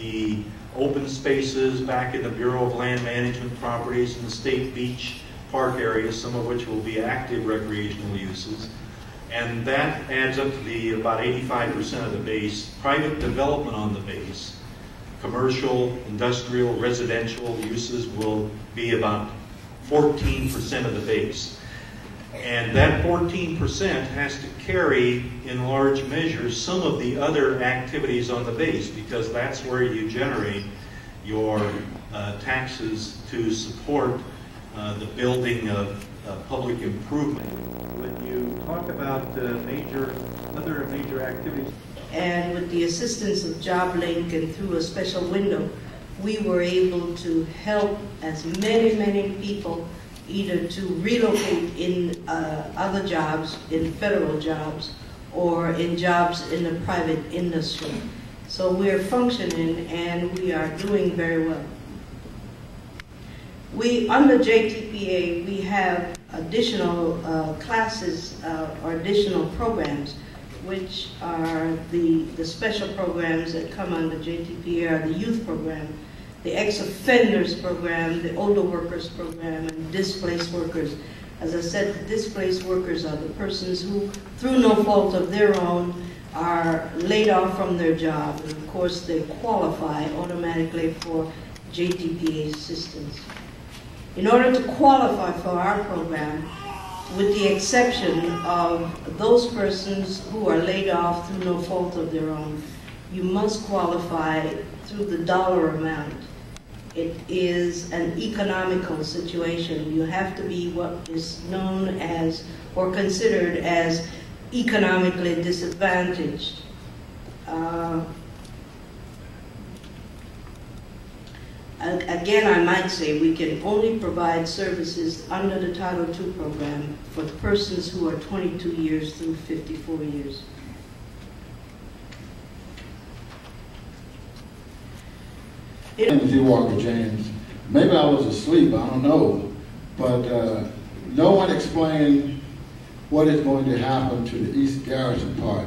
the open spaces back in the Bureau of Land Management properties and the State Beach Park areas, some of which will be active recreational uses. And that adds up to be about 85% of the base. Private development on the base, commercial, industrial, residential uses will be about 14% of the base. And that 14% has to carry, in large measure, some of the other activities on the base, because that's where you generate your taxes to support the building of public improvement. When you talk about other major activities. And with the assistance of JobLink and through a special window, we were able to help as many people either to relocate in other jobs, in federal jobs, or in jobs in the private industry. So we're functioning and we are doing very well. Under JTPA, we have additional classes or additional programs, which are the special programs that come under JTPA are the youth program, the ex-offenders program, the older workers program, and displaced workers. As I said, the displaced workers are the persons who, through no fault of their own, are laid off from their job. And of course, they qualify automatically for JTPA assistance. In order to qualify for our program, with the exception of those persons who are laid off through no fault of their own, you must qualify through the dollar amount. It is an economical situation. You have to be what is known as or considered as economically disadvantaged. Again, I might say we can only provide services under the Title II program for persons who are 22 years through 54 years. G. Walker James. Maybe I was asleep, I don't know, but no one explained what is going to happen to the East Garrison part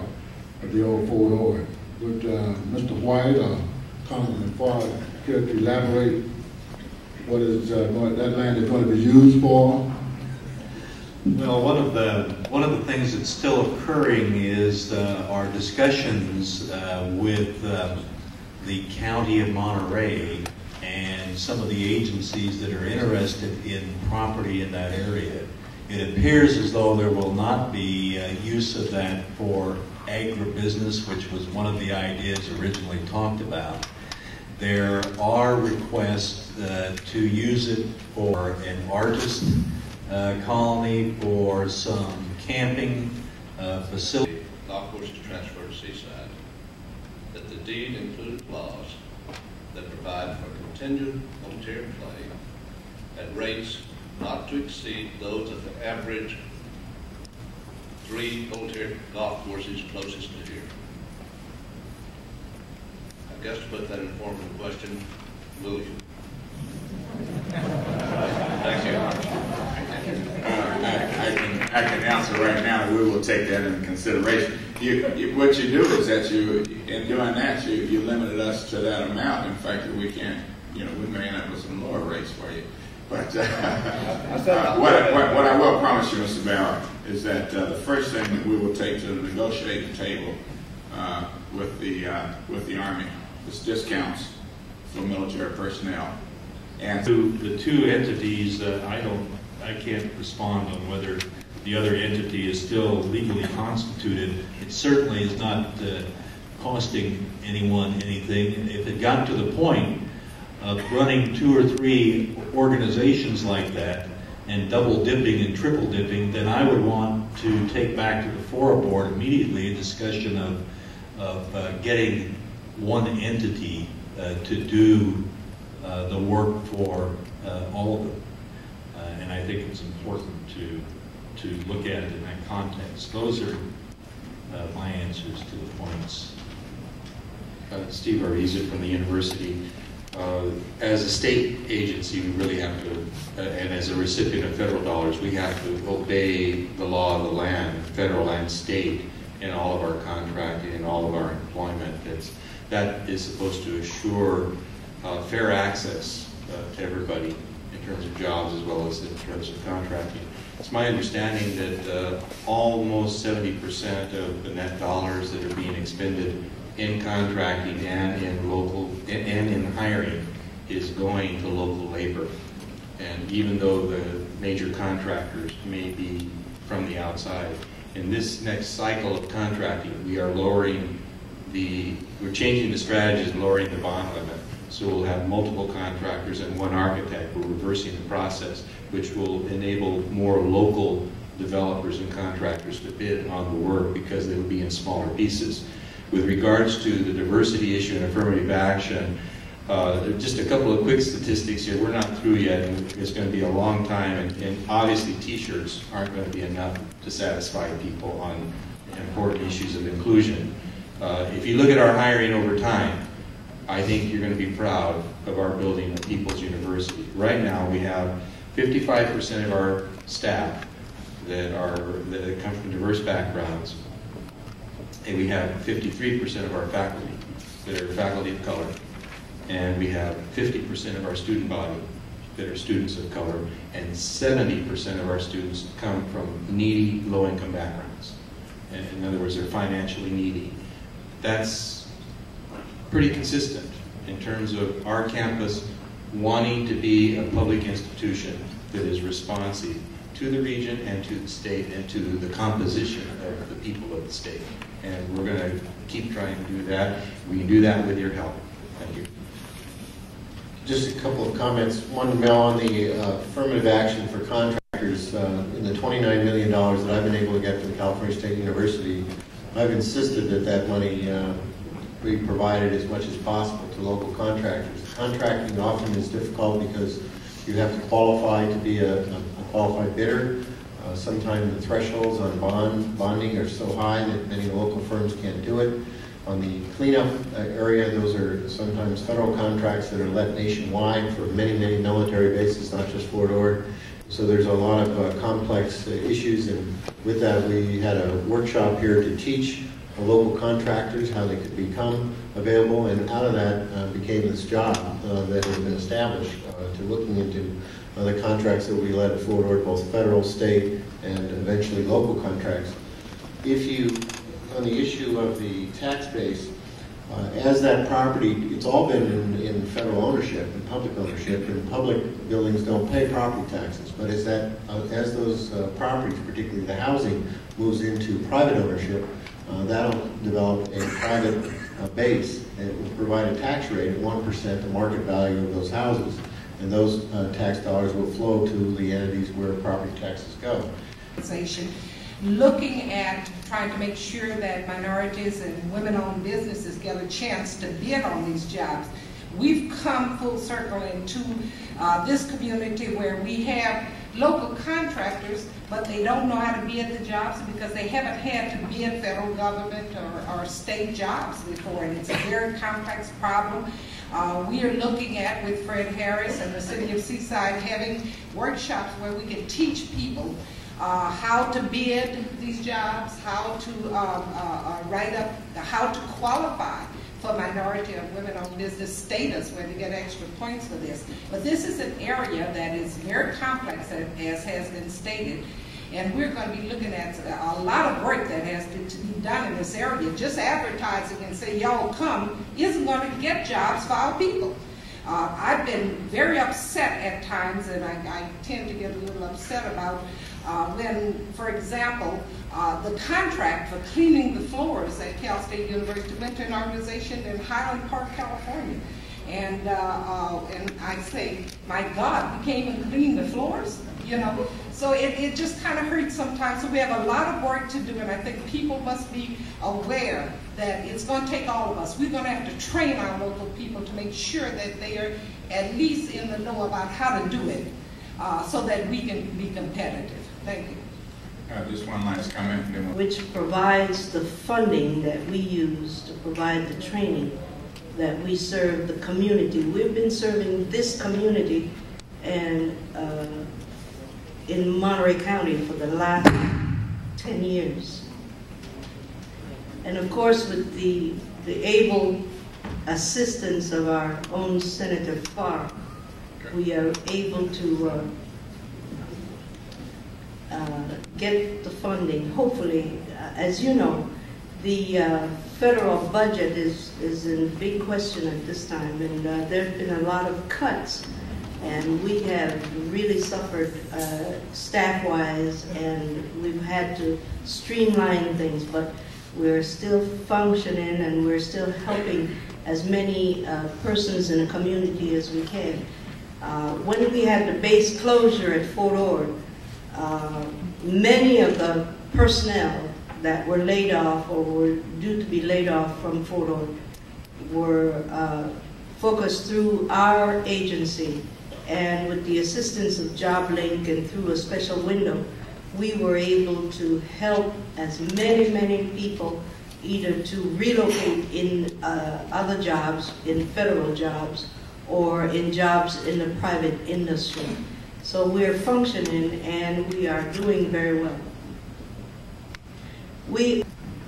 of the old Fort Ord. Would Mr. White or Congressman Ford care to elaborate what is that land is going to be used for? Well, one of the things that's still occurring is our discussions with the County of Monterey and some of the agencies that are interested in property in that area. It appears as though there will not be use of that for agribusiness, which was one of the ideas originally talked about. There are requests to use it for an artist colony, for some camping facility. Golf course to transfer to Seaside. That the deed included clause that provide for contingent voluntary play at rates not to exceed those of the average 3 voluntary golf courses closest to here. I guess to put that in the form of a question, will you? Thank you. I can answer right now. We will take that into consideration. What you do is that in doing that, you limited us to that amount. In fact, we can't, we may end up with some lower rates for you. But what I will promise you, Mr. Barrow, is that the first thing that we will take to the negotiating table with the Army is discounts for military personnel. And to the two entities, I can't respond on whether the other entity is still legally constituted. It certainly is not costing anyone anything. If it got to the point of running 2 or 3 organizations like that and double dipping and triple dipping, then I would want to take back to the Fora Board immediately a discussion of getting one entity to do the work for all of them. And I think it's important to look at it in that context. Those are my answers to the points. Steve Ariza from the university. As a state agency, we really have to, and as a recipient of federal dollars, we have to obey the law of the land, federal and state, in all of our contracting and all of our employment. That is supposed to assure fair access to everybody in terms of jobs as well as in terms of contracting. It's my understanding that almost 70% of the net dollars that are being expended in contracting and in local and in hiring is going to local labor. And even though the major contractors may be from the outside, in this next cycle of contracting, we're changing the strategies and lowering the bond limit. So we'll have multiple contractors and one architect. We're reversing the process, which will enable more local developers and contractors to bid on the work because they will be in smaller pieces. With regards to the diversity issue and affirmative action, just a couple of quick statistics here. We're not through yet, and it's going to be a long time, and obviously T-shirts aren't going to be enough to satisfy people on important issues of inclusion. If you look at our hiring over time, I think you're going to be proud of our building at People's University. Right now, we have 55% of our staff that come from diverse backgrounds, and we have 53% of our faculty that are faculty of color, and we have 50% of our student body that are students of color, and 70% of our students come from needy, low-income backgrounds. And in other words, they're financially needy. That's pretty consistent in terms of our campus wanting to be a public institution that is responsive to the region and to the state and to the composition of the people of the state. And we're going to keep trying to do that. We can do that with your help. Thank you. Just a couple of comments. One, Mel, on the affirmative action for contractors. In the $29 million that I've been able to get from California State University, I've insisted that that money be provided as much as possible to local contractors. Contracting often is difficult because you have to qualify to be a qualified bidder. Sometimes the thresholds on bonding are so high that many local firms can't do it. On the cleanup area, those are sometimes federal contracts that are let nationwide for many, many military bases, not just Fort Ord. So there's a lot of complex issues, and with that we had a workshop here to teach local contractors how they could become available, and out of that became this job that has been established to looking into the contracts that we let at Fort Ord, both federal, state, and eventually local contracts. On the issue of the tax base, as that property, it's all been in federal ownership and public ownership, and public buildings don't pay property taxes. But as those properties, particularly the housing, moves into private ownership, that'll develop a private base and it will provide a tax rate at 1% the market value of those houses. And those tax dollars will flow to the entities where property taxes go. Looking at trying to make sure that minorities and women-owned businesses get a chance to bid on these jobs. We've come full circle into this community where we have local contractors, but they don't know how to bid the jobs because they haven't had to bid federal government or state jobs before, and it's a very complex problem. We are looking at, with Fred Harris and the City of Seaside, having workshops where we can teach people how to bid these jobs, how to write up, how to qualify for minority or women-owned business status, where they get extra points for this. But this is an area that is very complex, as has been stated, and we're going to be looking at a lot of work that has to be done in this area. Just advertising and say, y'all come, isn't going to get jobs for our people. I've been very upset at times, and I tend to get a little upset about when, for example, the contract for cleaning the floors at Cal State University went to an organization in Highland Park, California. And I say, my God, we can't even clean the floors, you know? So it just kind of hurts sometimes. So we have a lot of work to do, and I think people must be aware that it's going to take all of us. We're going to have to train our local people to make sure that they are at least in the know about how to do it so that we can be competitive. Thank you. Just one last comment. Which provides the funding that we use to provide the training that we serve the community. We've been serving this community and in Monterey County for the last 10 years. And of course, with the able assistance of our own Senator Farr, we are able to get the funding. Hopefully, as you know, the federal budget is in big question at this time, and there have been a lot of cuts, and we have really suffered staff-wise, and we've had to streamline things, but we're still functioning, and we're still helping as many persons in the community as we can. When we had the base closure at Fort Ord, many of the personnel that were laid off or were due to be laid off from Fort Ord were focused through our agency, and with the assistance of JobLink and through a special window, we were able to help as many people either to relocate in other jobs, in federal jobs, or in jobs in the private industry. So we're functioning, and we are doing very well.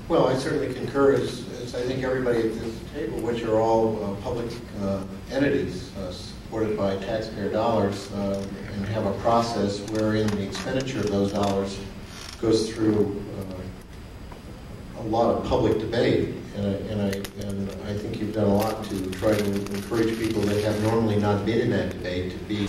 Well, I certainly concur, as I think everybody at this table, which are all public entities supported by taxpayer dollars, and have a process wherein the expenditure of those dollars goes through a lot of public debate. And I think you've done a lot to try to encourage people that have normally not been in that debate to be